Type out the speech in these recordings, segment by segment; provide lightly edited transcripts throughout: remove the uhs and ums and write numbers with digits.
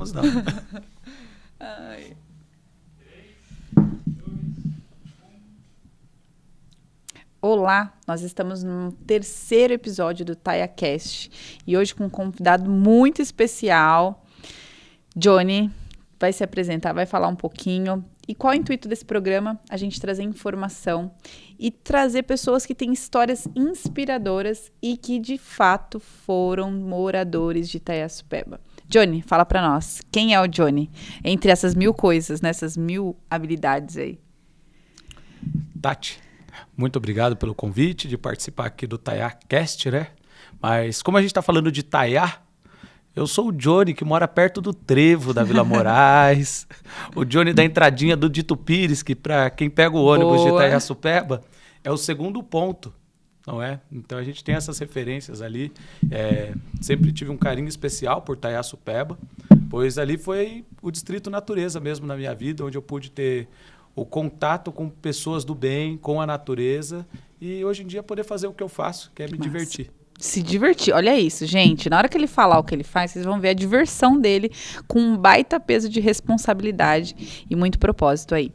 sabemos não. Ai. Olá, nós estamos no terceiro episódio do TaiaCast e hoje com um convidado muito especial. Johnny vai se apresentar, vai falar um pouquinho. E qual é o intuito desse programa? A gente trazer informação e trazer pessoas que têm histórias inspiradoras e que de fato foram moradores de Itaiaçupeba. Johnny, fala pra nós, quem é o Johnny? Entre essas 1000 coisas, nessas 1000 habilidades aí. Tati, muito obrigado pelo convite de participar aqui do TaiaCast, né? Mas como a gente está falando de Taiá, eu sou o Johnny, que mora perto do trevo da Vila Moraes, o Johnny da entradinha do Dito Pires, que para quem pega o ônibus de Itaiaçupeba é o segundo ponto, não é? Então a gente tem essas referências ali. Sempre tive um carinho especial por Itaiaçupeba, pois ali foi o distrito natureza mesmo na minha vida, onde eu pude ter o contato com pessoas do bem, com a natureza, e hoje em dia poder fazer o que eu faço, que é me divertir. Se divertir, olha isso, gente. Na hora que ele falar o que ele faz, vocês vão ver a diversão dele com um baita peso de responsabilidade e muito propósito aí.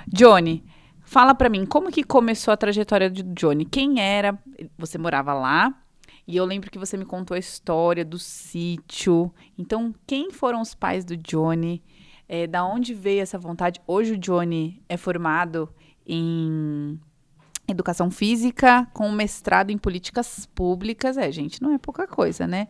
Johnny, fala pra mim, como que começou a trajetória do Johnny? Quem era? Você morava lá e eu lembro que você me contou a história do sítio. Então, quem foram os pais do Johnny? Da onde veio essa vontade? Hoje o Johnny é formado em Educação Física, com mestrado em Políticas Públicas. Gente, não é pouca coisa, né?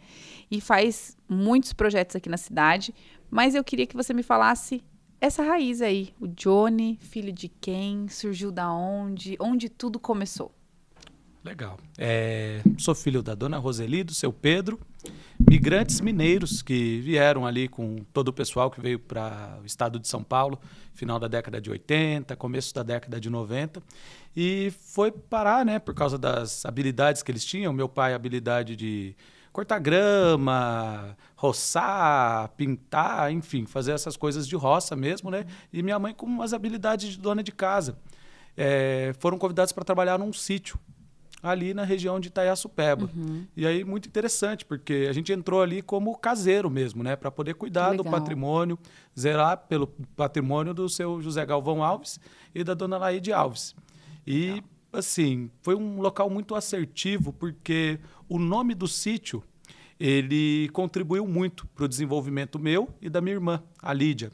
E faz muitos projetos aqui na cidade. Mas eu queria que você me falasse essa raiz aí. O Johnny, filho de quem? Surgiu da onde? Onde tudo começou? Legal. Sou filho da dona Roseli, do seu Pedro, migrantes mineiros que vieram ali com todo o pessoal que veio para o estado de São Paulo, final da década de 80, começo da década de 90, e foi parar, né, por causa das habilidades que eles tinham. Meu pai, a habilidade de cortar grama, roçar, pintar, enfim, fazer essas coisas de roça mesmo, né, e minha mãe com umas habilidades de dona de casa. Foram convidados para trabalhar num sítio ali na região de Itaiaçupeba. E aí, muito interessante, porque a gente entrou ali como caseiro mesmo, né? Para poder cuidar do patrimônio, zelar pelo patrimônio do seu José Galvão Alves e da dona Laide Alves. E, assim, foi um local muito assertivo, porque o nome do sítio, ele contribuiu muito para o desenvolvimento meu e da minha irmã, a Lídia.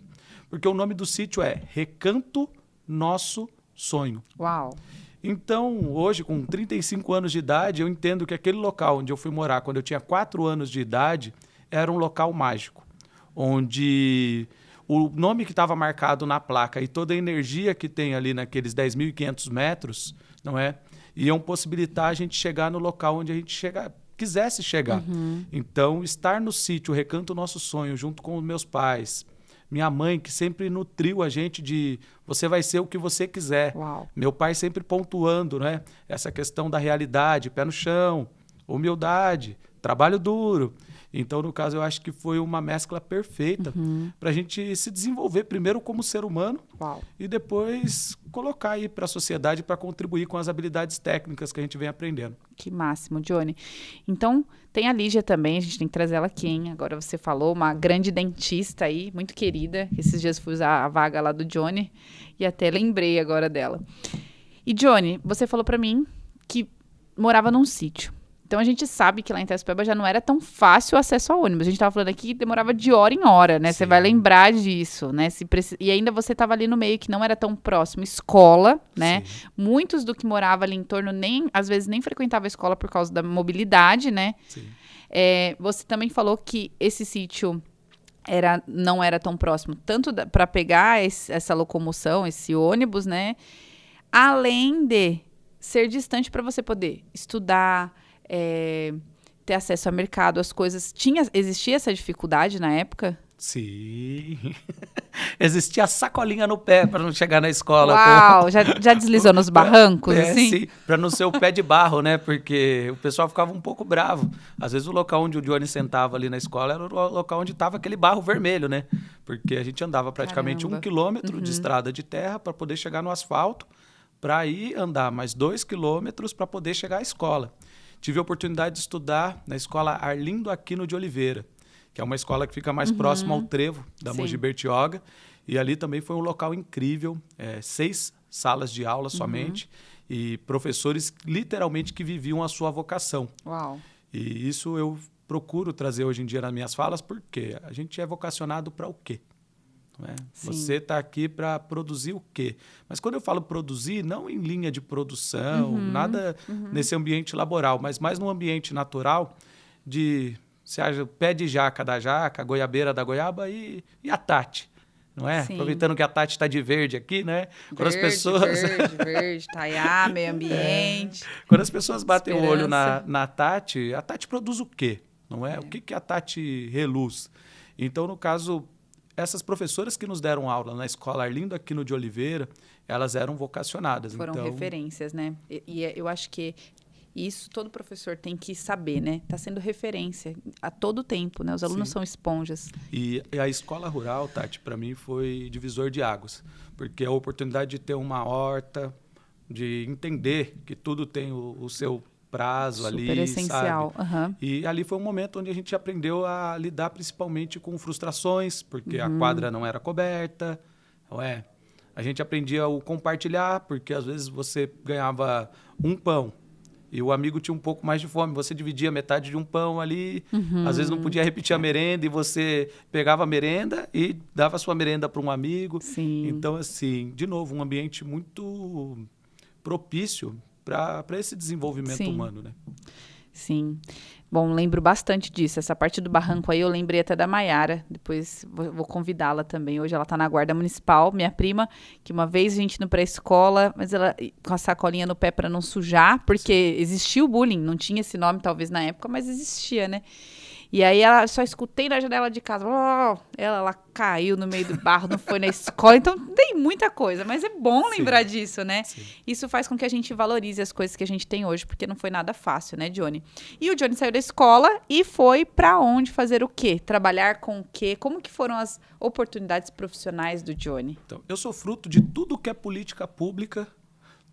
Porque o nome do sítio é Recanto Nosso Sonho. Uau! Então, hoje, com 35 anos de idade, eu entendo que aquele local onde eu fui morar quando eu tinha 4 anos de idade era um local mágico, onde o nome que estava marcado na placa e toda a energia que tem ali naqueles 10.500 metros, não é, iam possibilitar a gente chegar no local onde a gente quisesse chegar. Então, estar no sítio Recanto Nosso Sonho, junto com os meus pais, minha mãe, que sempre nutriu a gente de você vai ser o que você quiser. Uau. Meu pai sempre pontuando, né? Essa questão da realidade, pé no chão, humildade, trabalho duro. Então, no caso, eu acho que foi uma mescla perfeita para a gente se desenvolver primeiro como ser humano. Uau. E depois colocar aí para a sociedade para contribuir com as habilidades técnicas que a gente vem aprendendo. Que máximo, Johnny. Então, tem a Lígia também, a gente tem que trazer ela aqui, hein? Agora você falou, uma grande dentista aí, muito querida. Esses dias fui usar a vaga lá do Johnny e até lembrei agora dela. E, Johnny, você falou para mim que morava num sítio. Então, a gente sabe que lá em Itaiaçupeba já não era tão fácil o acesso ao ônibus. A gente estava falando aqui que demorava de hora em hora, né? Sim. Você vai lembrar disso, né? E ainda você estava ali no meio que não era tão próximo. Escola, né? Sim. Muitos do que morava ali em torno, às vezes nem frequentava a escola por causa da mobilidade, né? Sim. Você também falou que esse sítio não era tão próximo, tanto para pegar essa locomoção, esse ônibus, né? Além de ser distante para você poder estudar, ter acesso ao mercado, as coisas. Existia essa dificuldade na época? Sim. Existia a sacolinha no pé para não chegar na escola. Uau, já deslizou nos barrancos, assim? Sim, para não ser o pé de barro, né? Porque o pessoal ficava um pouco bravo. Às vezes o local onde o Johnny sentava ali na escola era o local onde estava aquele barro vermelho, né? Porque a gente andava praticamente 1 quilômetro de estrada de terra para poder chegar no asfalto, para ir andar mais 2 quilômetros para poder chegar à escola. Tive a oportunidade de estudar na escola Arlindo Aquino de Oliveira, que é uma escola que fica mais próxima ao trevo da Mogi Bertioga. E ali também foi um local incrível, 6 salas de aula somente, e professores literalmente que viviam a sua vocação. Uau. E isso eu procuro trazer hoje em dia nas minhas falas, porque a gente é vocacionado para o quê? Não é? Você está aqui para produzir o quê? Mas quando eu falo produzir, não em linha de produção, nada nesse ambiente laboral, mas mais no ambiente natural de o pé de jaca da jaca, a goiabeira da goiaba e a Tati. Não é? Sim. Aproveitando que a Tati está de verde aqui, né? Quando Verde, as pessoas... verde, Taiá, meio ambiente. Quando as pessoas batem o olho Esperança. na Tati, a Tati produz o quê? Não é? O que a Tati reluz? Então, no caso, essas professoras que nos deram aula na escola Arlindo Aquino de Oliveira, elas eram vocacionadas. Foram então, referências, né? E eu acho que isso todo professor tem que saber, né? Está sendo referência a todo tempo, né? Os alunos são esponjas. E a escola rural, Tati, para mim foi divisor de águas, porque a oportunidade de ter uma horta, de entender que tudo tem o seu prazo ali, Super essencial. sabe? E ali foi um momento onde a gente aprendeu a lidar principalmente com frustrações, porque a quadra não era coberta, não é? A gente aprendia o compartilhar, porque às vezes você ganhava um pão e o amigo tinha um pouco mais de fome, você dividia metade de um pão ali, às vezes não podia repetir a merenda e você pegava a merenda e dava a sua merenda para um amigo. Sim. Então, assim, de novo, um ambiente muito propício para esse desenvolvimento humano, né? Sim. Bom, lembro bastante disso. Essa parte do barranco aí, eu lembrei até da Maiara. Depois vou convidá-la também. Hoje ela está na Guarda Municipal, minha prima, que uma vez a gente indo para a escola, mas ela com a sacolinha no pé para não sujar, porque existia o bullying. Não tinha esse nome talvez na época, mas existia, né? E aí ela só escutei na janela de casa. Ela caiu no meio do barro, não foi na escola. Então tem muita coisa, mas é bom lembrar disso, né? Sim. Isso faz com que a gente valorize as coisas que a gente tem hoje, porque não foi nada fácil, né, Johnny? E o Johnny saiu da escola e foi para onde fazer o quê? Trabalhar com o quê? Como que foram as oportunidades profissionais do Johnny? Então, eu sou fruto de tudo que é política pública.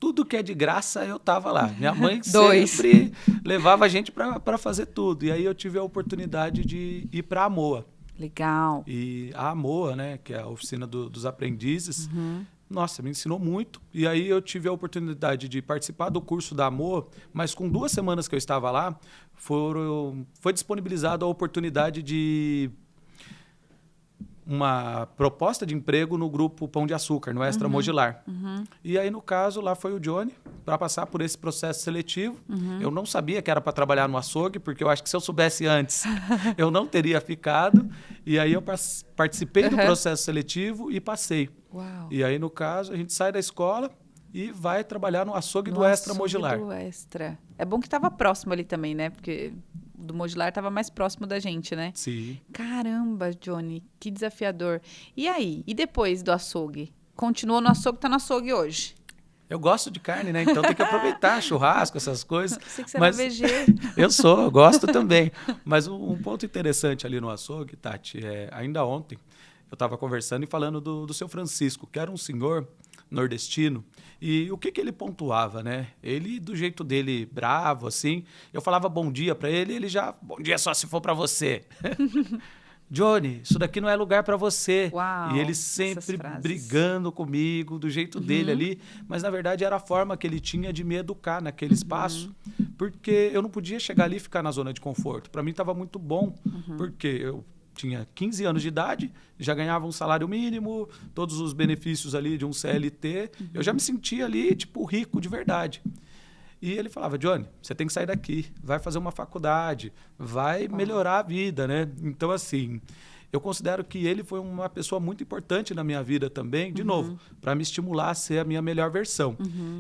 Tudo que é de graça, eu estava lá. Minha mãe sempre levava a gente para fazer tudo. E aí eu tive a oportunidade de ir para a AMOA. Legal. E a AMOA, né, que é a oficina dos aprendizes, nossa, me ensinou muito. E aí eu tive a oportunidade de participar do curso da AMOA, mas com 2 semanas que eu estava lá, foi disponibilizada a oportunidade de uma proposta de emprego no grupo Pão de Açúcar, no Extra Mogilar. E aí, no caso, lá foi o Johnny para passar por esse processo seletivo. Eu não sabia que era para trabalhar no açougue, porque eu acho que se eu soubesse antes, eu não teria ficado. E aí eu participei do processo seletivo e passei. Uau. E aí, no caso, a gente sai da escola e vai trabalhar no açougue do Extra Mogilar. Do Extra. É bom que estava próximo ali também, né? Porque do Mogilar estava mais próximo da gente, né? Sim. Caramba, Johnny, que desafiador. E aí? E depois do açougue? Continuou no açougue, tá no açougue hoje? Eu gosto de carne, né? Então tem que aproveitar churrasco, essas coisas. Sei que você era VG. Eu gosto também. Mas um ponto interessante ali no açougue, Tati, ainda ontem eu estava conversando e falando do seu Francisco, que era um senhor nordestino. E o que ele pontuava, né? Ele, do jeito dele, bravo, assim, eu falava bom dia para ele já, bom dia só se for para você. Johnny, isso daqui não é lugar para você. Uau, e ele sempre brigando comigo, do jeito dele ali. Mas, na verdade, era a forma que ele tinha de me educar naquele espaço. Porque eu não podia chegar ali e ficar na zona de conforto. Para mim, estava muito bom. Porque eu tinha 15 anos de idade, já ganhava um salário mínimo, todos os benefícios ali de um CLT. Eu já me sentia ali, tipo, rico de verdade. E ele falava, Johnny, você tem que sair daqui, vai fazer uma faculdade, vai melhorar a vida, né? Então, assim, eu considero que ele foi uma pessoa muito importante na minha vida também, de novo, para me estimular a ser a minha melhor versão.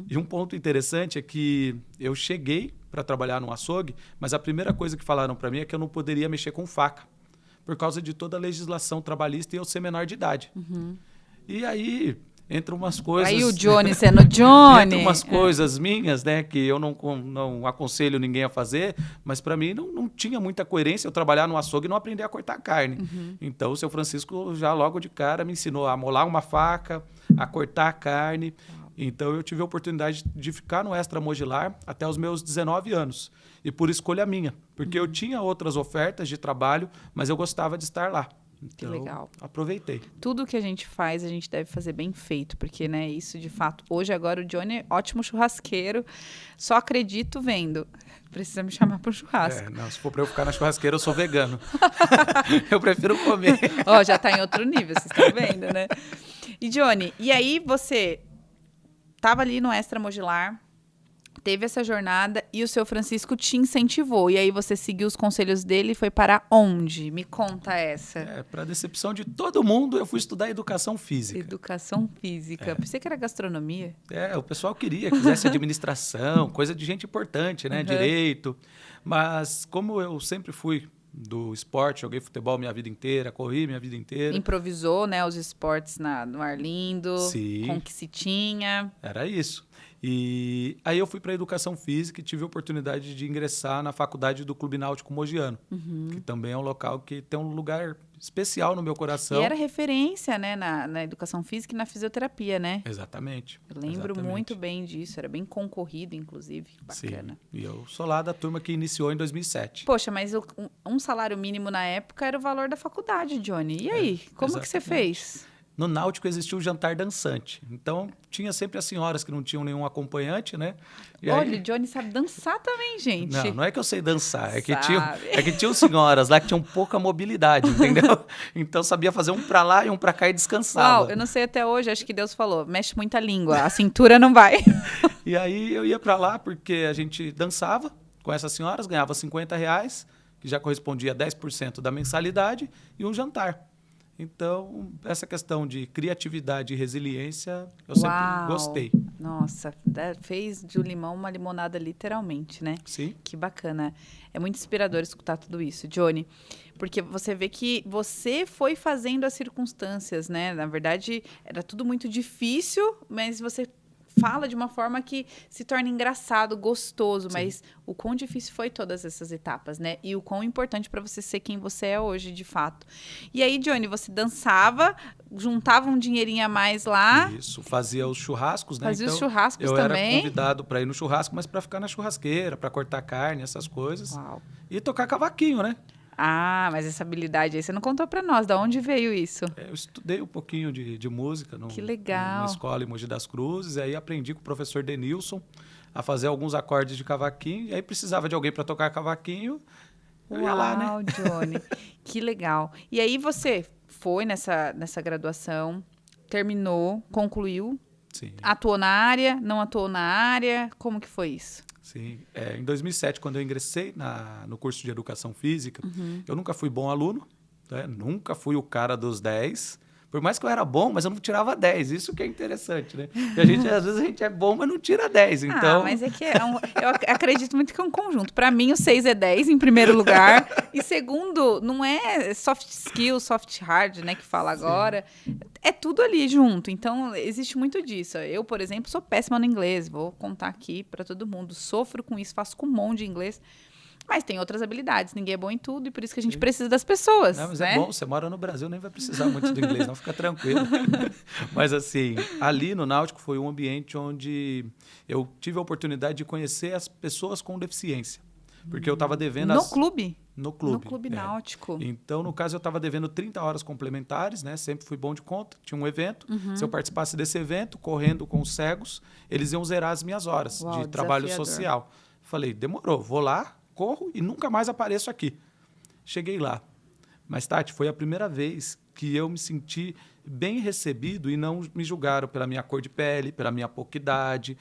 E um ponto interessante é que eu cheguei para trabalhar no açougue, mas a primeira coisa que falaram para mim é que eu não poderia mexer com faca, por causa de toda a legislação trabalhista e eu ser menor de idade. E aí, entre umas coisas... Aí o Johnny sendo Johnny. Entre umas coisas minhas, né, que eu não aconselho ninguém a fazer, mas para mim não tinha muita coerência eu trabalhar no açougue e não aprender a cortar carne. Então, o seu Francisco já logo de cara me ensinou a molar uma faca, a cortar a carne. Então, eu tive a oportunidade de ficar no Extra Mogilar até os meus 19 anos. E por escolha minha. Porque eu tinha outras ofertas de trabalho, mas eu gostava de estar lá. Então, Que legal. Aproveitei. Tudo que a gente faz, a gente deve fazer bem feito, porque, né, isso de fato. Hoje, agora, o Johnny é ótimo churrasqueiro. Só acredito vendo. Precisa me chamar para um churrasco. Não, se for para eu ficar na churrasqueira, eu sou vegano. Eu prefiro comer. Ó, já tá em outro nível, vocês estão vendo, né? E, Johnny, e aí você tava ali no Extra Mogilar, teve essa jornada e o seu Francisco te incentivou. E aí você seguiu os conselhos dele e foi para onde? Me conta essa. Para decepção de todo mundo, eu fui estudar educação física. Educação física. Pensei que era gastronomia. O pessoal queria que fizesse administração, coisa de gente importante, né? Direito. Mas como eu sempre fui do esporte, joguei futebol minha vida inteira, corri minha vida inteira. Improvisou, né, os esportes no Arlindo, Sim. com o que se tinha. Era isso. E aí eu fui para a educação física e tive a oportunidade de ingressar na faculdade do Clube Náutico Mogiano, que também é um local que tem um lugar especial no meu coração. E era referência, né, na educação física e na fisioterapia, né? Exatamente. Eu lembro muito bem disso, era bem concorrido, inclusive. Bacana. Sim, e eu sou lá da turma que iniciou em 2007. Poxa, mas um salário mínimo na época era o valor da faculdade, Johnny. E aí, como que você fez? No Náutico existia o jantar dançante. Então, tinha sempre as senhoras que não tinham nenhum acompanhante, né? E olha, aí... o Johnny sabe dançar também, gente. Não é que eu sei dançar. É que tinham senhoras lá que tinham pouca mobilidade, entendeu? Então, sabia fazer um pra lá e um pra cá e descansava. Uau, eu não sei até hoje, acho que Deus falou, mexe muita língua, a cintura não vai. E aí, eu ia pra lá porque a gente dançava com essas senhoras, ganhava R$50, que já correspondia a 10% da mensalidade, e um jantar. Então, essa questão de criatividade e resiliência, eu sempre gostei. Nossa, fez de um limão uma limonada literalmente, né? Sim. Que bacana. É muito inspirador escutar tudo isso, Johnny. Porque você vê que você foi fazendo as circunstâncias, né? Na verdade, era tudo muito difícil, mas você fala de uma forma que se torna engraçado, gostoso, mas o quão difícil foi todas essas etapas, né? E o quão importante para você ser quem você é hoje, de fato. E aí, Johnny, você dançava, juntava um dinheirinho a mais lá. Isso, fazia os churrascos, né? Fazia então, os churrascos eu também. era convidado para ir no churrasco, mas para ficar na churrasqueira, para cortar carne, essas coisas. Uau. E tocar cavaquinho, né? Ah, mas essa habilidade aí você não contou pra nós. Da onde veio isso? Eu estudei um pouquinho de música Que legal. numa escola em Mogi das Cruzes. E aí aprendi com o professor Denilson a fazer alguns acordes de cavaquinho. E aí precisava de alguém para tocar cavaquinho. Eu ia lá, né? Uau, Johnny. Que legal. E aí você foi nessa graduação, terminou, concluiu, Sim. atuou na área, não atuou na área? Como que foi isso? Sim. Em 2007, quando eu ingressei no curso de Educação Física, eu nunca fui bom aluno, né? Nunca fui o cara dos 10. Por mais que eu era bom, mas eu não tirava 10. Isso que é interessante, né? Porque às vezes a gente é bom, mas não tira 10. Então... mas é que eu acredito muito que é um conjunto. Para mim, o 6 é 10 em primeiro lugar. E segundo, não é soft skill, soft hard, né, que fala agora. É tudo ali junto. Então, existe muito disso. Eu, por exemplo, sou péssima no inglês. Vou contar aqui para todo mundo. Sofro com isso, faço com um monte de inglês. Mas tem outras habilidades, ninguém é bom em tudo e por isso que a gente precisa das pessoas. Não, mas né? É bom, você mora no Brasil, nem vai precisar muito do inglês, não, fica tranquilo. Mas assim, ali no Náutico foi um ambiente onde eu tive a oportunidade de conhecer as pessoas com deficiência. Porque eu estava devendo... clube? No clube. No clube náutico. Então, no caso, eu estava devendo 30 horas complementares, né? Sempre fui bom de conta, tinha um evento. Se eu participasse desse evento, correndo com os cegos, eles iam zerar as minhas horas de trabalho social. Falei, demorou, vou lá, corro e nunca mais apareço aqui. Cheguei lá. Mas, Tati, foi a primeira vez que eu me senti bem recebido e não me julgaram pela minha cor de pele, pela minha pouca idade.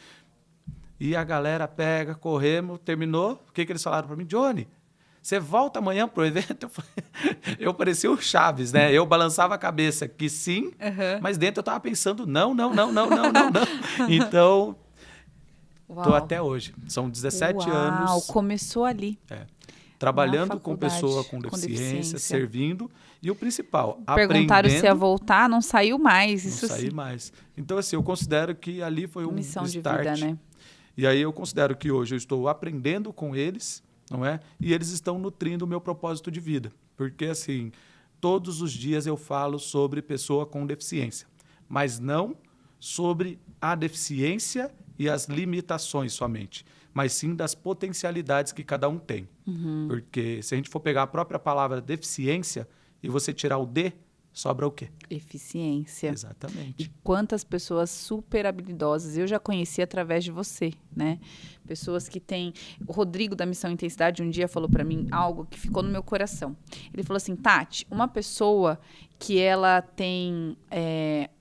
E a galera pega, corremos, terminou. O que eles falaram para mim? Johnny, você volta amanhã pro evento? Eu parecia o Chaves, né? Eu balançava a cabeça que sim, mas dentro eu estava pensando não. Então... Estou até hoje. São 17 anos. Começou ali. Trabalhando com pessoa com deficiência, servindo. E o principal, perguntaram aprendendo. Se ia voltar, não saiu mais. Isso não saí mais. Então, assim, eu considero que ali foi um missão start. De vida, né? E aí eu considero que hoje eu estou aprendendo com eles, não é? E eles estão nutrindo o meu propósito de vida. Porque, assim, todos os dias eu falo sobre pessoa com deficiência. Mas não sobre a deficiência e as limitações somente, mas sim das potencialidades que cada um tem. Porque se a gente for pegar a própria palavra deficiência e você tirar o D, sobra o quê? Eficiência. Exatamente. E quantas pessoas super habilidosas eu já conheci através de você, né? Pessoas que têm... O Rodrigo, da Missão Intensidade, um dia falou para mim algo que ficou no meu coração. Ele falou assim, Tati, uma pessoa que ela tem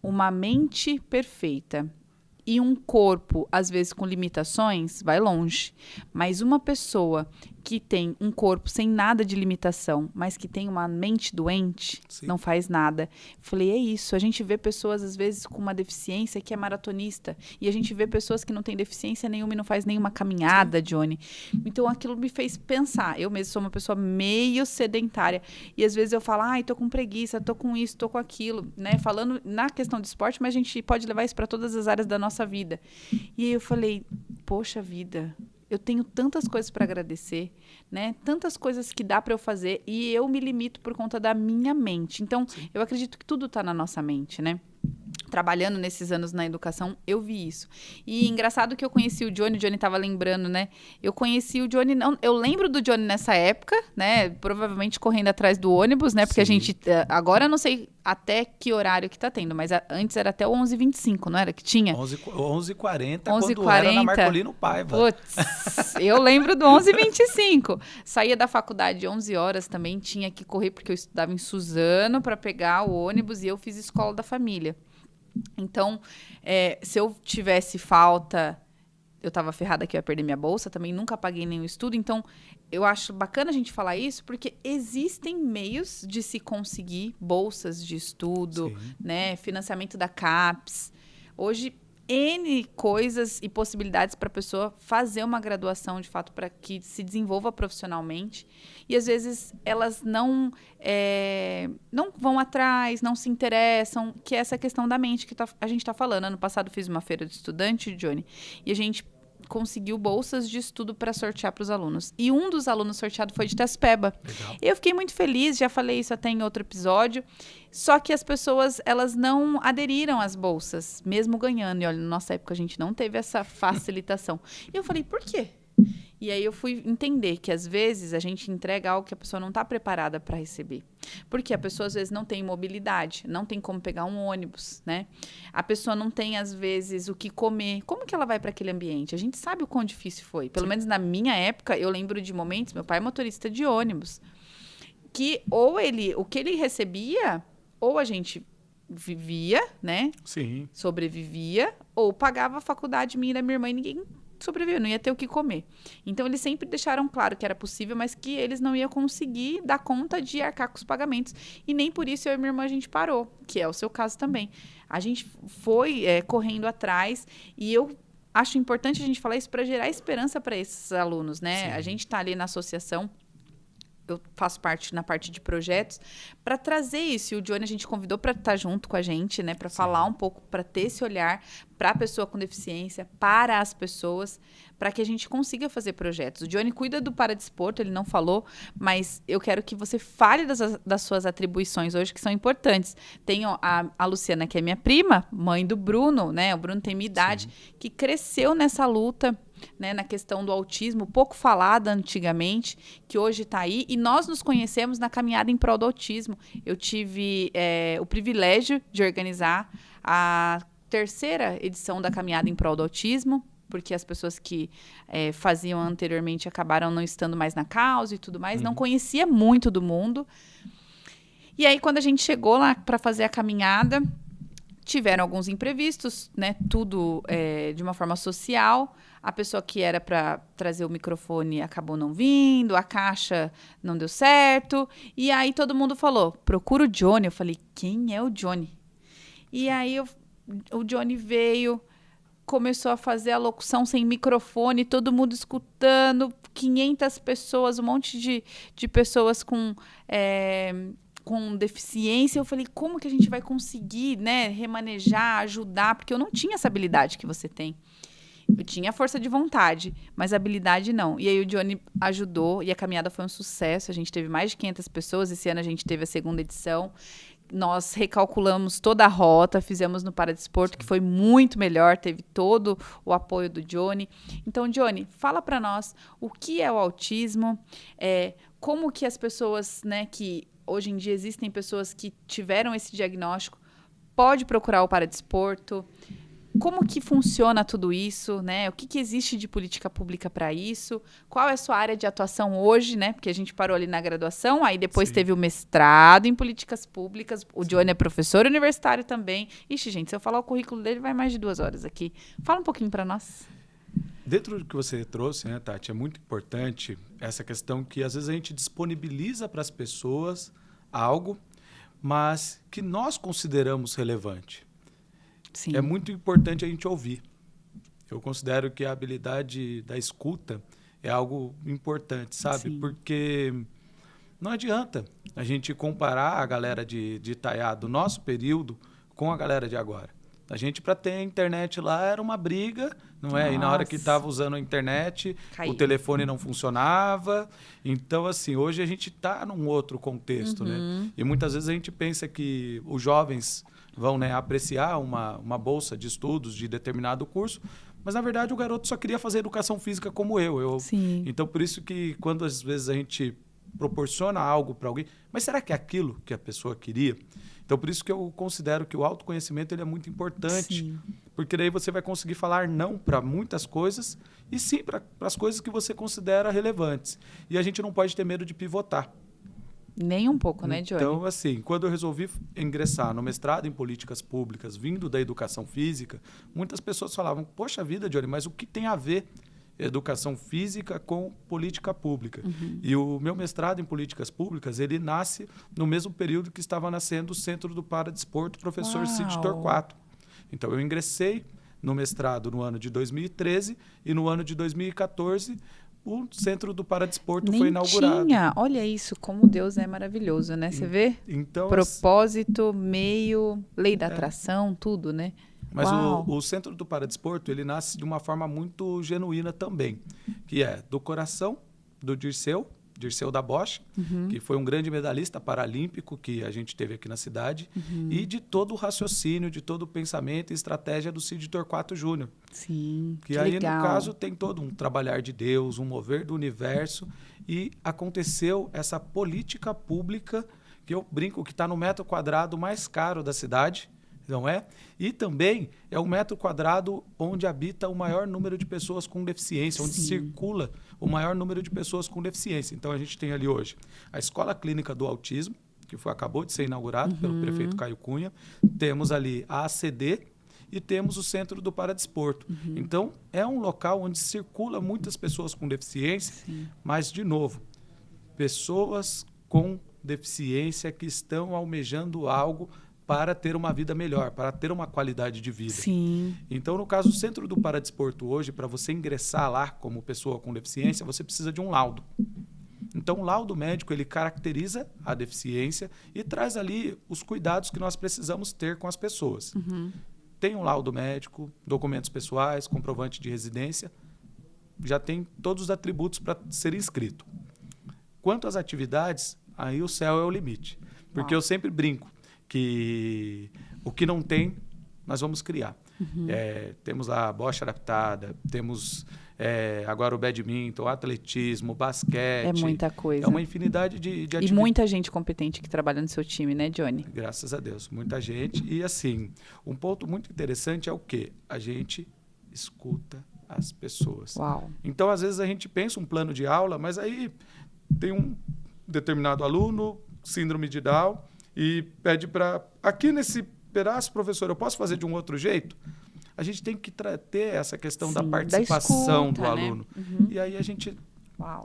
uma mente perfeita e um corpo, às vezes, com limitações, vai longe. Mas uma pessoa que tem um corpo sem nada de limitação, mas que tem uma mente doente, não faz nada. Falei, é isso. A gente vê pessoas, às vezes, com uma deficiência que é maratonista. E a gente vê pessoas que não têm deficiência nenhuma e não faz nenhuma caminhada, Johnny. Então, aquilo me fez pensar. Eu mesma sou uma pessoa meio sedentária. E, às vezes, eu falo, ai, tô com preguiça, tô com isso, tô com aquilo. Né? Falando na questão de esporte, mas a gente pode levar isso para todas as áreas da nossa vida. E aí eu falei, poxa vida... Eu tenho tantas coisas para agradecer, né? Tantas coisas que dá para eu fazer e eu me limito por conta da minha mente. Então, eu acredito que tudo está na nossa mente, né? Trabalhando nesses anos na educação, eu vi isso. E engraçado que eu conheci o Johnny estava lembrando, né? Eu conheci o Johnny, não, eu lembro do Johnny nessa época, né? Provavelmente correndo atrás do ônibus, né? Porque a gente, agora eu não sei até que horário que tá tendo, mas antes era até o 11h25, não era que tinha? 11h40, quando era na Marcolino Paiva. Putz, eu lembro do 11h25. Saía da faculdade 11 horas também, tinha que correr, porque eu estudava em Suzano para pegar o ônibus e eu fiz escola da família. Então, se eu tivesse falta, eu estava ferrada que eu ia perder minha bolsa, também nunca paguei nenhum estudo. Então, eu acho bacana a gente falar isso, porque existem meios de se conseguir bolsas de estudo, né? Financiamento da CAPES. Hoje, N coisas e possibilidades para a pessoa fazer uma graduação, de fato, para que se desenvolva profissionalmente. E, às vezes, elas não vão atrás, não se interessam, que é essa questão da mente que a gente está falando. Ano passado, fiz uma feira de estudante, Johnny, e a gente conseguiu bolsas de estudo para sortear para os alunos. E um dos alunos sorteados foi de Itacipeba. Legal. Eu fiquei muito feliz, já falei isso até em outro episódio, só que as pessoas, elas não aderiram às bolsas, mesmo ganhando. E olha, na nossa época a gente não teve essa facilitação. E eu falei, por quê? E aí eu fui entender que, às vezes, a gente entrega algo que a pessoa não está preparada para receber. Porque a pessoa, às vezes, não tem mobilidade, não tem como pegar um ônibus, né? A pessoa não tem, às vezes, o que comer. Como que ela vai para aquele ambiente? A gente sabe o quão difícil foi. Pelo menos na minha época, eu lembro de momentos, meu pai é motorista de ônibus, que o que ele recebia, ou a gente vivia, né? Sim. Sobrevivia, ou pagava a faculdade minha e da minha irmã e ninguém sobreviveu, não ia ter o que comer. Então, eles sempre deixaram claro que era possível, mas que eles não iam conseguir dar conta de arcar com os pagamentos. E nem por isso eu e minha irmã a gente parou, que é o seu caso também. A gente foi correndo atrás e eu acho importante a gente falar isso para gerar esperança para esses alunos, né? Sim. A gente está ali na associação, eu faço parte na parte de projetos, para trazer isso. E o Johnny a gente convidou para estar junto com a gente, né? Para falar um pouco, para ter esse olhar para a pessoa com deficiência, para as pessoas, para que a gente consiga fazer projetos. O Johnny cuida do Paradesporto, ele não falou, mas eu quero que você fale das suas atribuições hoje, que são importantes. Tenho a Luciana, que é minha prima, mãe do Bruno, né? O Bruno tem minha idade, que cresceu nessa luta, né, na questão do autismo, pouco falada antigamente, que hoje está aí, e nós nos conhecemos na caminhada em prol do autismo. Eu tive o privilégio de organizar a 3ª edição da caminhada em prol do autismo, porque as pessoas que faziam anteriormente acabaram não estando mais na causa e tudo mais, não conhecia muito do mundo. E aí, quando a gente chegou lá para fazer a caminhada, tiveram alguns imprevistos, né? Tudo de uma forma social. A pessoa que era para trazer o microfone acabou não vindo, a caixa não deu certo. E aí todo mundo falou, procura o Johnny. Eu falei, quem é o Johnny? E aí o Johnny veio, começou a fazer a locução sem microfone, todo mundo escutando, 500 pessoas, um monte de pessoas com deficiência. Eu falei, como que a gente vai conseguir, né, remanejar, ajudar? Porque eu não tinha essa habilidade que você tem. Eu tinha força de vontade, mas habilidade não. E aí o Johnny ajudou e a caminhada foi um sucesso. A gente teve mais de 500 pessoas. Esse ano a gente teve a 2ª edição. nós recalculamos toda a rota, fizemos no Paradesporto, que foi muito melhor, teve todo o apoio do Johnny. Então, Johnny, fala para nós o que é o autismo, como que as pessoas, né, que hoje em dia existem pessoas que tiveram esse diagnóstico, pode procurar o Paradesporto, como que funciona tudo isso, né? O que existe de política pública para isso? Qual é a sua área de atuação hoje, né? Porque a gente parou ali na graduação, aí depois teve o mestrado em políticas públicas. O Johnny é professor universitário também. Ixi, gente, se eu falar o currículo dele, vai mais de 2 horas aqui. Fala um pouquinho para nós. Dentro do que você trouxe, né, Tati, é muito importante essa questão que às vezes a gente disponibiliza para as pessoas algo, mas que nós consideramos relevante. Sim. É muito importante a gente ouvir. Eu considero que a habilidade da escuta é algo importante, sabe? Sim. Porque não adianta a gente comparar a galera de Itaiá do nosso período com a galera de agora. A gente, para ter a internet lá, era uma briga, não é? E na hora que estava usando a internet, o telefone não funcionava. Então, assim, hoje a gente está num outro contexto, né? E muitas vezes a gente pensa que os jovens vão, né, apreciar uma bolsa de estudos de determinado curso, mas, na verdade, o garoto só queria fazer educação física como eu. Sim. Então, por isso que quando, às vezes, a gente proporciona algo para alguém, mas será que é aquilo que a pessoa queria? Então, por isso que eu considero que o autoconhecimento ele é muito importante. Sim. Porque daí você vai conseguir falar não para muitas coisas e sim para as coisas que você considera relevantes. E a gente não pode ter medo de pivotar. Nem um pouco, né, Johnny? Então, assim, quando eu resolvi ingressar no mestrado em políticas públicas, vindo da educação física, muitas pessoas falavam, poxa vida, Johnny, mas o que tem a ver educação física com política pública? E o meu mestrado em políticas públicas, ele nasce no mesmo período que estava nascendo o Centro do Paradesporto, professor Cid Torquato. Então, eu ingressei no mestrado no ano de 2013 e no ano de 2014 o Centro do Paradesporto foi inaugurado. Olha isso, como Deus é maravilhoso, né? Você vê? Então, propósito, meio, lei da atração, tudo, né? Mas o Centro do Paradesporto, ele nasce de uma forma muito genuína também, que é do coração do Dirceu da Bocha, que foi um grande medalhista paralímpico que a gente teve aqui na cidade, e de todo o raciocínio, de todo o pensamento e estratégia do Cid Torquato Júnior. Sim, que aí, legal. No caso, tem todo um trabalhar de Deus, um mover do universo, e aconteceu essa política pública, que eu brinco que está no metro quadrado mais caro da cidade, não é? E também é o metro quadrado onde habita o maior número de pessoas com deficiência, onde circula o maior número de pessoas com deficiência. Então, a gente tem ali hoje a Escola Clínica do Autismo, que acabou de ser inaugurado pelo prefeito Caio Cunha. Temos ali a ACD e temos o Centro do Paradesporto. Então, é um local onde circula muitas pessoas com deficiência, mas, de novo, pessoas com deficiência que estão almejando algo para ter uma vida melhor, para ter uma qualidade de vida. Sim. Então, no caso, o Centro do Paradesporto hoje, para você ingressar lá como pessoa com deficiência, você precisa de um laudo. Então, o laudo médico, ele caracteriza a deficiência e traz ali os cuidados que nós precisamos ter com as pessoas. Tem um laudo médico, documentos pessoais, comprovante de residência, já tem todos os atributos para ser inscrito. Quanto às atividades, aí o céu é o limite. Porque eu sempre brinco que o que não tem, nós vamos criar. Temos lá a bocha adaptada, temos agora o badminton, atletismo, basquete. É muita coisa. É uma infinidade de atividades. E muita gente competente que trabalha no seu time, né, Johnny? Graças a Deus, muita gente. E, assim, um ponto muito interessante é o quê? A gente escuta as pessoas. Uau. Então, às vezes, a gente pensa um plano de aula, mas aí tem um determinado aluno, síndrome de Down, e pede para... Aqui nesse pedaço, professor, eu posso fazer de um outro jeito? A gente tem que ter essa questão da participação do aluno. E aí a gente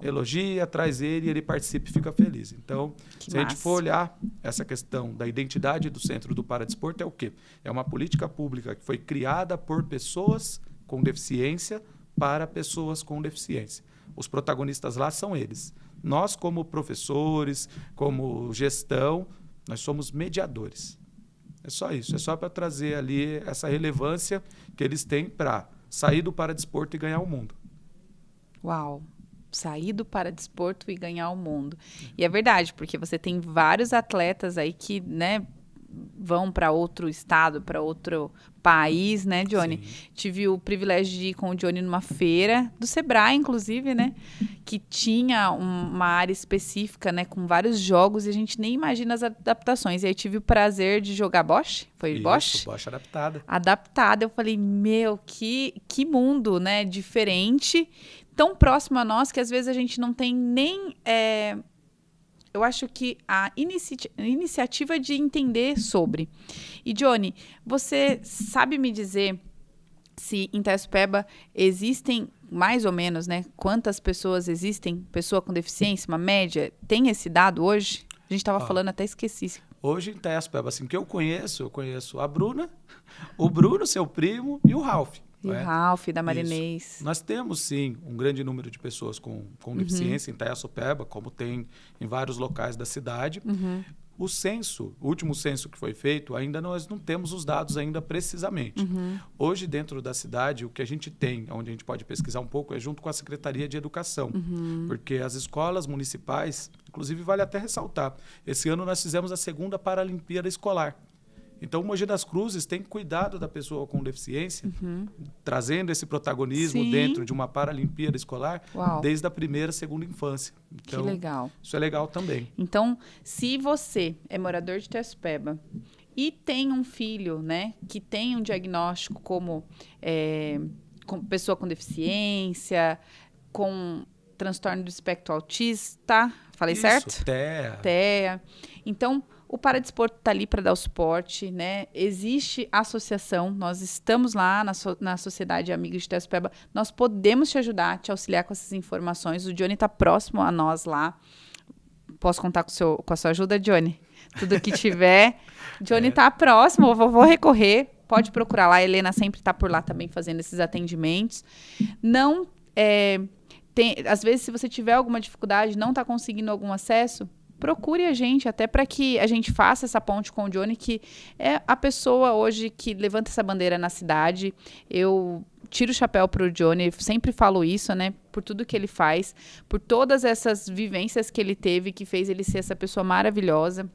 elogia, traz ele, ele participa e fica feliz. Então, se a gente for olhar essa questão da identidade do Centro do Paradesporto, é o quê? É uma política pública que foi criada por pessoas com deficiência para pessoas com deficiência. Os protagonistas lá são eles. Nós, como professores, como gestão, nós somos mediadores. É só isso. É só para trazer ali essa relevância que eles têm para sair do paradesporto e ganhar o mundo. Uau! Sair do paradesporto e ganhar o mundo. E é verdade, porque você tem vários atletas aí que, né, vão para outro estado, para outro país, né, Johnny? Sim. Tive o privilégio de ir com o Johnny numa feira, do Sebrae, inclusive, né? Que tinha uma área específica, né? Com vários jogos e a gente nem imagina as adaptações. E aí tive o prazer de jogar Bosch. Foi Isso, Bosch? Bosch adaptada. Adaptada. Eu falei, meu, que mundo, né? Diferente, tão próximo a nós que às vezes a gente não tem nem... eu acho que a iniciativa de entender sobre. E, Johnny, você sabe me dizer se em Itaiospeba existem, mais ou menos, né? Quantas pessoas existem? Pessoa com deficiência, uma média? Tem esse dado hoje? A gente estava falando, até esqueci. Hoje em Itaiospeba, assim, que eu conheço a Bruna, o Bruno, seu primo, e o Ralph. E o Ralph, da Marinês. Nós temos, sim, um grande número de pessoas com deficiência em Itaiospeba, como tem em vários locais da cidade. O último censo que foi feito, ainda nós não temos os dados ainda precisamente. Hoje, dentro da cidade, o que a gente tem, onde a gente pode pesquisar um pouco, é junto com a Secretaria de Educação. Porque as escolas municipais, inclusive vale até ressaltar, esse ano nós fizemos a 2ª Paralimpíada Escolar. Então, o Mogi das Cruzes tem cuidado da pessoa com deficiência, trazendo esse protagonismo dentro de uma Paralimpíada Escolar, desde a 1ª, 2ª infância. Então, que legal. Isso é legal também. Então, se você é morador de Itaiospeba e tem um filho, né, que tem um diagnóstico como pessoa com deficiência, com transtorno do espectro autista, falei certo? TEA. Então, o Paradesporto está ali para dar o suporte, né? Existe associação, nós estamos lá na Sociedade Amigos de Itaiospeba, nós podemos te ajudar, te auxiliar com essas informações. O Johnny está próximo a nós lá. Posso contar com a sua ajuda, Johnny? Tudo que tiver. Johnny está próximo, eu vou recorrer. Pode procurar lá, a Helena sempre está por lá também fazendo esses atendimentos. Não, às vezes, se você tiver alguma dificuldade, não está conseguindo algum acesso, procure a gente, até para que a gente faça essa ponte com o Johnny, que é a pessoa hoje que levanta essa bandeira na cidade. Eu tiro o chapéu para o Johnny, sempre falo isso, né? Por tudo que ele faz, por todas essas vivências que ele teve, que fez ele ser essa pessoa maravilhosa,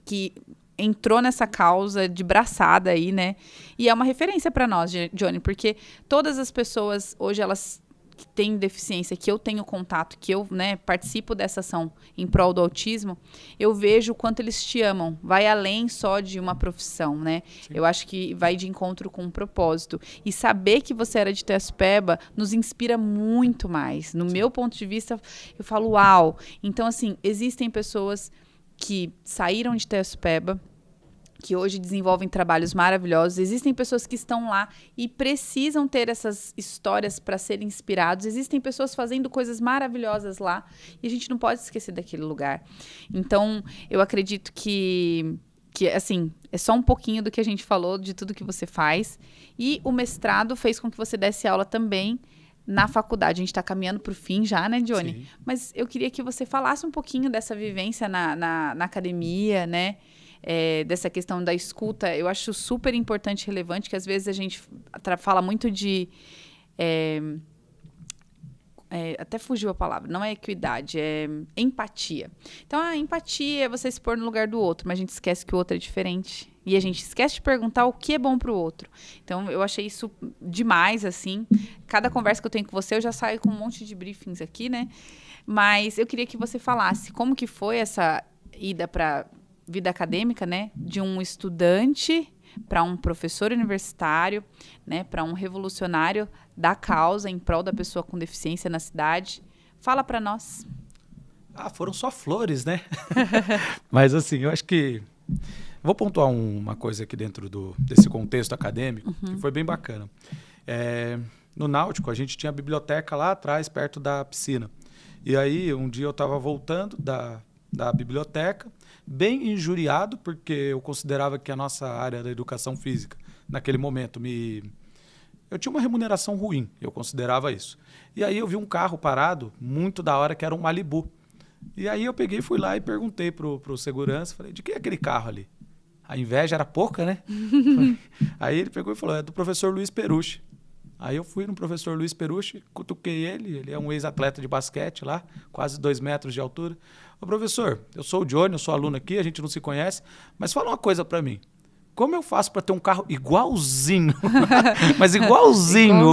que entrou nessa causa de braçada aí, né? E é uma referência para nós, Johnny, porque todas as pessoas hoje, elas que têm deficiência, que eu tenho contato, que eu, né, participo dessa ação em prol do autismo, eu vejo o quanto eles te amam. Vai além só de uma profissão, né? Sim. Eu acho que vai de encontro com um propósito. E saber que você era de Itaiospeba nos inspira muito mais. No meu ponto de vista, eu falo, uau! Então, assim, existem pessoas que saíram de Itaiospeba, que hoje desenvolvem trabalhos maravilhosos. Existem pessoas que estão lá e precisam ter essas histórias para serem inspirados. Existem pessoas fazendo coisas maravilhosas lá e a gente não pode esquecer daquele lugar. Então, eu acredito que assim, é só um pouquinho do que a gente falou, de tudo que você faz. E o mestrado fez com que você desse aula também na faculdade. A gente está caminhando para o fim já, né, Johnny? Sim. Mas eu queria que você falasse um pouquinho dessa vivência na academia, né? Dessa questão da escuta. Eu acho super importante e relevante, que às vezes a gente fala muito de... até fugiu a palavra, não é equidade, é empatia. Então, a empatia é você se pôr no lugar do outro, mas a gente esquece que o outro é diferente. E a gente esquece de perguntar o que é bom para o outro. Então, eu achei isso demais, assim. Cada conversa que eu tenho com você, eu já saio com um monte de briefings aqui, né? Mas eu queria que você falasse como que foi essa ida para vida acadêmica, né? De um estudante para um professor universitário, né? Para um revolucionário da causa em prol da pessoa com deficiência na cidade. Fala para nós. Foram só flores, né? Mas assim, eu acho que... Vou pontuar uma coisa aqui dentro desse contexto acadêmico, que foi bem bacana. No Náutico, a gente tinha a biblioteca lá atrás, perto da piscina. E aí, um dia eu estava voltando da biblioteca, bem injuriado, porque eu considerava que a nossa área da educação física, naquele momento, eu tinha uma remuneração ruim, eu considerava isso. E aí eu vi um carro parado, muito da hora, que era um Malibu. E aí eu peguei, fui lá e perguntei pro segurança, falei, de quem é aquele carro ali? A inveja era pouca, né? Aí ele pegou e falou, é do professor Luiz Perucci. Aí eu fui no professor Luiz Perucci, cutuquei ele é um ex-atleta de basquete lá, quase 2 metros de altura. Ô, professor, eu sou o Johnny, eu sou aluno aqui, a gente não se conhece, mas fala uma coisa para mim. Como eu faço para ter um carro igualzinho, mas igualzinho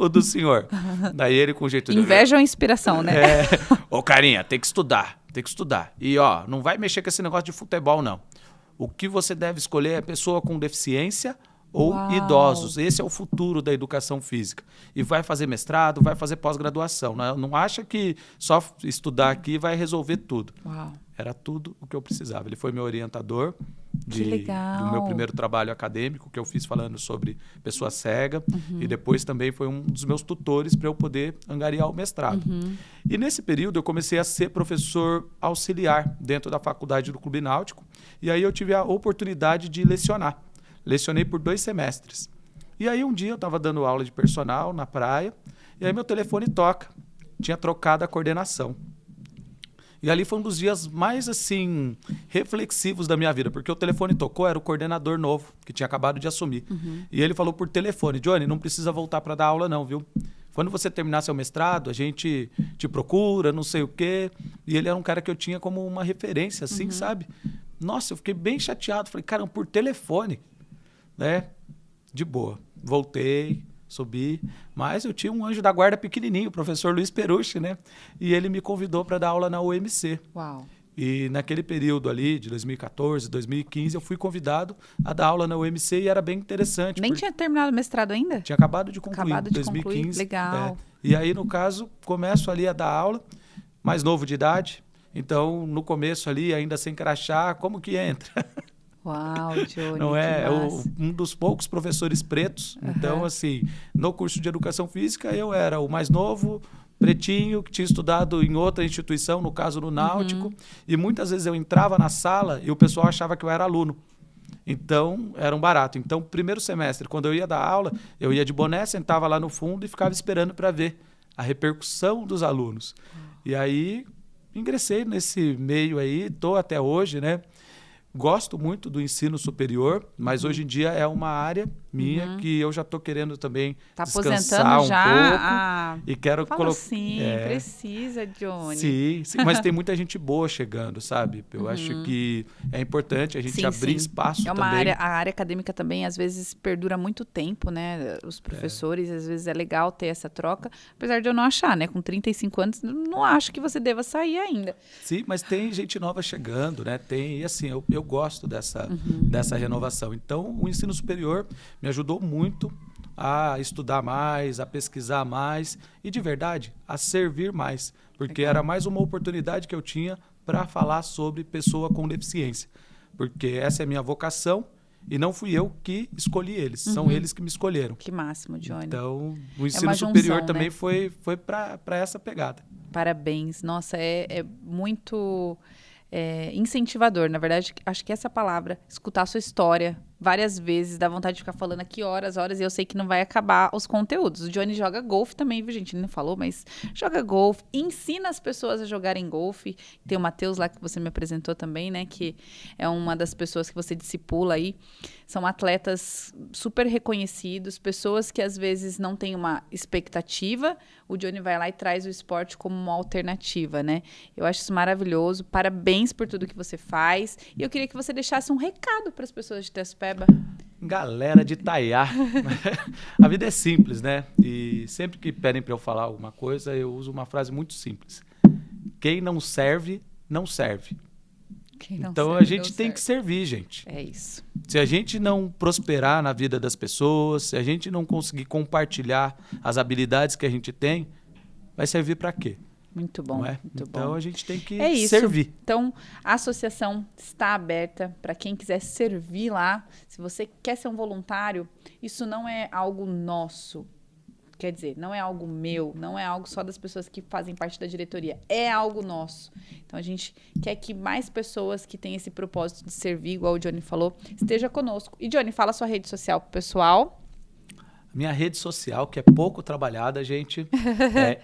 o do senhor? Daí ele com jeito de... Inveja ou inspiração, né? Ô, carinha, tem que estudar. E, ó, não vai mexer com esse negócio de futebol, não. O que você deve escolher é pessoa com deficiência ou idosos. Esse é o futuro da educação física. E vai fazer mestrado, vai fazer pós-graduação. Não acha que só estudar aqui vai resolver tudo. Uau. Era tudo o que eu precisava. Ele foi meu orientador Que legal. do meu primeiro trabalho acadêmico, que eu fiz falando sobre pessoa cega. E depois também foi um dos meus tutores para eu poder angariar o mestrado. E nesse período eu comecei a ser professor auxiliar dentro da faculdade do Clube Náutico. E aí eu tive a oportunidade de lecionar. Lecionei por 2 semestres. E aí um dia eu estava dando aula de personal na praia, e aí meu telefone toca. Tinha trocado a coordenação. E ali foi um dos dias mais, assim, reflexivos da minha vida, porque o telefone tocou, era o coordenador novo, que tinha acabado de assumir. E ele falou por telefone, Johnny, não precisa voltar para dar aula não, viu? Quando você terminar seu mestrado, a gente te procura, não sei o quê. E ele era um cara que eu tinha como uma referência, assim, sabe? Nossa, eu fiquei bem chateado. Falei, caramba, por telefone, né? De boa. Voltei, subi, mas eu tinha um anjo da guarda pequenininho, o professor Luiz Perucci, né? E ele me convidou para dar aula na UMC. Uau. E naquele período ali, de 2014, 2015, eu fui convidado a dar aula na UMC e era bem interessante. Nem tinha terminado o mestrado ainda? Tinha acabado de concluir, Acabado de 2015. concluir, legal. E aí, no caso, começo ali a dar aula, mais novo de idade. Então, no começo ali, ainda sem crachá, como que entra? Uau, Johnny, não é? que massa. Um dos poucos professores pretos. Então, assim, no curso de Educação Física, eu era o mais novo, pretinho, que tinha estudado em outra instituição, no caso no Náutico. E muitas vezes eu entrava na sala e o pessoal achava que eu era aluno. Então, era um barato. Então, primeiro semestre, quando eu ia dar aula, eu ia de boné, sentava lá no fundo e ficava esperando para ver a repercussão dos alunos. E aí, ingressei nesse meio aí, estou até hoje, né? Gosto muito do ensino superior, mas hoje em dia é uma área minha que eu já estou querendo também descansar pouco. E quero colocar. Sim, precisa, Johnny. Sim, mas tem muita gente boa chegando, sabe? Eu acho que é importante a gente abrir espaço também. A área acadêmica também, às vezes, perdura muito tempo, né? Os professores, às vezes, é legal ter essa troca. Apesar de eu não achar, né? Com 35 anos, não acho que você deva sair ainda. Sim, mas tem gente nova chegando, né? E assim, eu gosto dessa renovação. Então, o ensino superior me ajudou muito a estudar mais, a pesquisar mais e, de verdade, a servir mais. Porque era mais uma oportunidade que eu tinha para falar sobre pessoa com deficiência. Porque essa é a minha vocação e não fui eu que escolhi eles, são eles que me escolheram. Que máximo, Johnny. Então, o ensino superior também foi para essa pegada. Parabéns. Nossa, é muito incentivador. Na verdade, acho que essa palavra, escutar a sua história várias vezes, dá vontade de ficar falando aqui horas, e eu sei que não vai acabar os conteúdos. O Johnny joga golfe também, viu, gente? Ele não falou, mas joga golfe, ensina as pessoas a jogarem golfe. Tem o Matheus lá que você me apresentou também, né? Que é uma das pessoas que você discipula aí. São atletas super reconhecidos, pessoas que às vezes não têm uma expectativa. O Johnny vai lá e traz o esporte como uma alternativa, né? Eu acho isso maravilhoso. Parabéns por tudo que você faz. E eu queria que você deixasse um recado para as pessoas de Itacipeba. Galera de Itaiá, a vida é simples, né? E sempre que pedem para eu falar alguma coisa, eu uso uma frase muito simples. Quem não serve, não serve. Então a gente tem que servir, gente. É isso. Se a gente não prosperar na vida das pessoas, se a gente não conseguir compartilhar as habilidades que a gente tem, vai servir para quê? Muito bom, muito bom. Então a gente tem que servir. Então a associação está aberta para quem quiser servir lá. Se você quer ser um voluntário, isso não é algo nosso. Quer dizer, não é algo meu, não é algo só das pessoas que fazem parte da diretoria. É algo nosso. Então a gente quer que mais pessoas que têm esse propósito de servir, igual o Johnny falou, esteja conosco. E Johnny, fala a sua rede social pro pessoal. Minha rede social, que é pouco trabalhada, gente,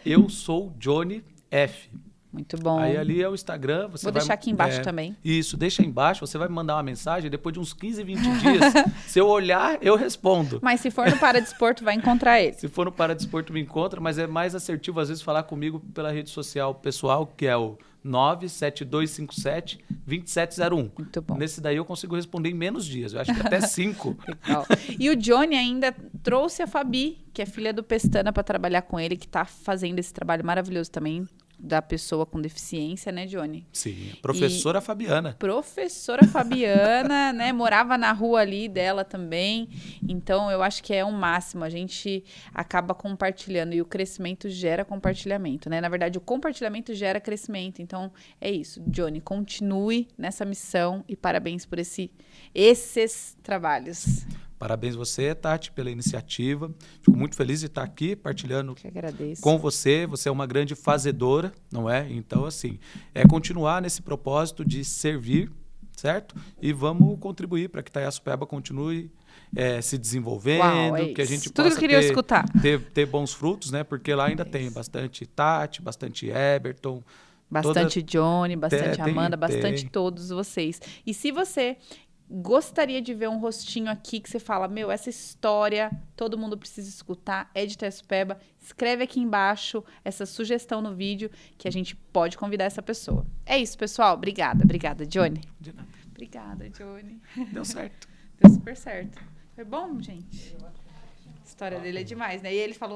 eu sou Johnny F. Muito bom. Aí ali é o Instagram. Você Vou vai, deixar aqui embaixo também. Isso, deixa aí embaixo. Você vai me mandar uma mensagem, depois de uns 15, 20 dias, se eu olhar, eu respondo. Mas se for no Paradesporto, vai encontrar ele. Se for no Paradesporto, me encontra, mas é mais assertivo, às vezes, falar comigo pela rede social pessoal, que é o 97257-2701. Muito bom. Nesse daí eu consigo responder em menos dias, eu acho que até 5. Legal. E o Johnny ainda trouxe a Fabi, que é filha do Pestana, para trabalhar com ele, que está fazendo esse trabalho maravilhoso também da pessoa com deficiência, né, Johnny? Sim, professora Fabiana. Professora Fabiana, né? Morava na rua ali dela também. Então, eu acho que é um máximo. A gente acaba compartilhando e o crescimento gera compartilhamento, né? Na verdade, o compartilhamento gera crescimento. Então, é isso. Johnny, continue nessa missão e parabéns por esses trabalhos. Parabéns você, Tati, pela iniciativa. Fico muito feliz de estar aqui partilhando com você. Você é uma grande fazedora, não é? Então, assim, é continuar nesse propósito de servir, certo? E vamos contribuir para que Itaiaçupeba continue se desenvolvendo, Uau, que a gente tudo possa que eu queria escutar. Ter bons frutos, né? Porque lá ainda tem bastante Tati, bastante Eberton. Bastante Johnny, bastante Amanda, bastante todos vocês. E se você gostaria de ver um rostinho aqui que você fala, meu, essa história todo mundo precisa escutar, é de Itaiaçupeba, escreve aqui embaixo essa sugestão no vídeo que a gente pode convidar essa pessoa. É isso, pessoal. Obrigada, Johnny. De nada. Obrigada, Johnny. Deu certo. Deu super certo. Foi bom, gente? A história dele é demais, né? E ele falou